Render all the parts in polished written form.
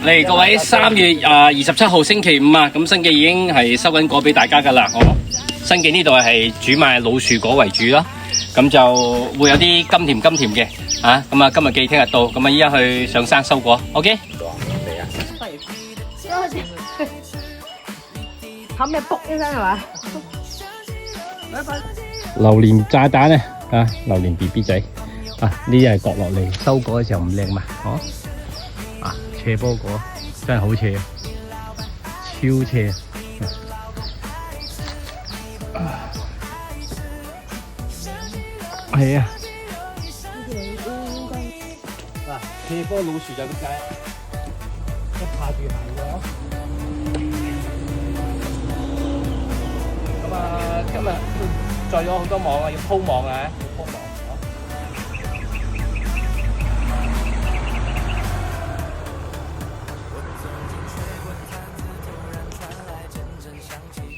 嚟各位3月27號星期五啊，咁新記已經係收緊果俾大家噶啦。新記呢度係主賣老樹果為主啦，咁就會有啲甘甜嘅啊。咁啊，今日記聽日到，咁啊依家去上山收果。OK。冚咩卜一聲係嘛？榴蓮炸蛋啊，榴蓮 BB 仔啊，呢啲係割落嚟收果嘅時候唔靚嘛，斜坡果真係好斜，超斜。係啊，嗱，斜坡老樹就咁解，一爬住行嘅。咁啊，今日載咗好多網啊，要鋪網啊，要鋪網。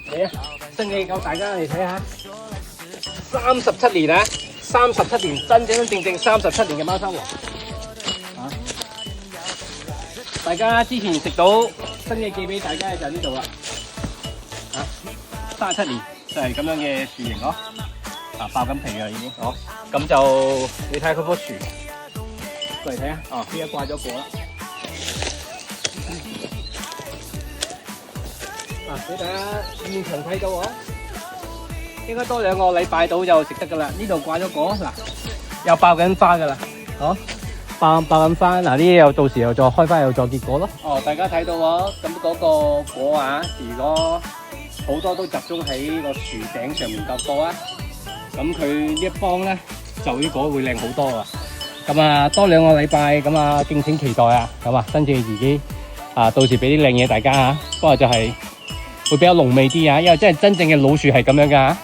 嚟啊！新記夠大家嚟睇下，37年啊，37年真正37年嘅貓山王啊！大家之前食到新記寄俾大家嘅就呢度啦，啊，37年就係咁樣嘅樹形咯，啊爆緊皮啦已經，咁就你睇下佢棵樹，過嚟睇下，依家掛咗果啦。俾大家現場睇到應該多2個禮拜到就食得噶啦。呢度掛咗果，嗱又爆緊花噶啦，爆緊花，嗱呢啲又到時又再開花又再結果咯。大家睇到咁嗰個果啊，如果好多都集中喺個樹頂上面夠多啊，咁佢呢一幫咧就啲果會靚好多啊。咁啊多2個禮拜，咁啊敬請期待啊。咁啊新記自己到時俾啲靚嘢大家嚇，不過就係會比較濃味啲啊，因為真正嘅老樹係咁樣噶。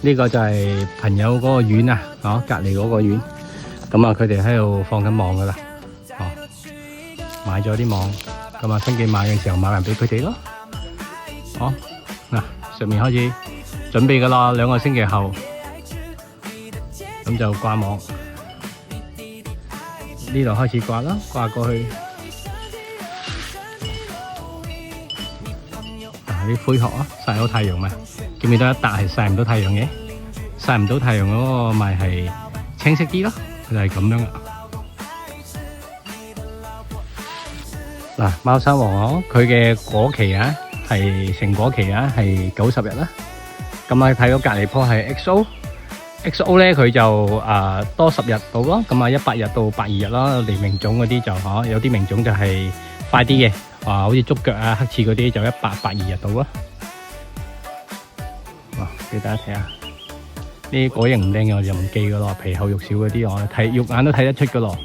呢個就係朋友嗰個院啊，隔離嗰個院。咁啊，佢哋喺度放緊網噶啦，買咗啲網，咁啊新記買嘅時候買埋俾佢哋咯。嗱，上面開始準備噶啦，2個星期後，咁就掛網。呢度開始掛啦，掛過去。啲灰殼曬到太陽嘛，見唔見到一笪係曬唔到太陽嘅？曬唔到太陽嗰個咪係青色啲咯，就係咁樣啦。嗱，貓山王佢嘅果期啊，係成果期啊，係90日啦。咁啊睇到隔離棵係 XO 咧，佢就多10日到咯。咁啊100日到82日啦。黎明種嗰啲就有啲名種就係快啲嘅。好似竹腳啊、黑刺嗰啲就182日到咯。俾大家睇下，呢啲果形唔靚嘅我就唔記噶咯，皮厚肉少嗰啲我睇肉眼都睇得出噶咯。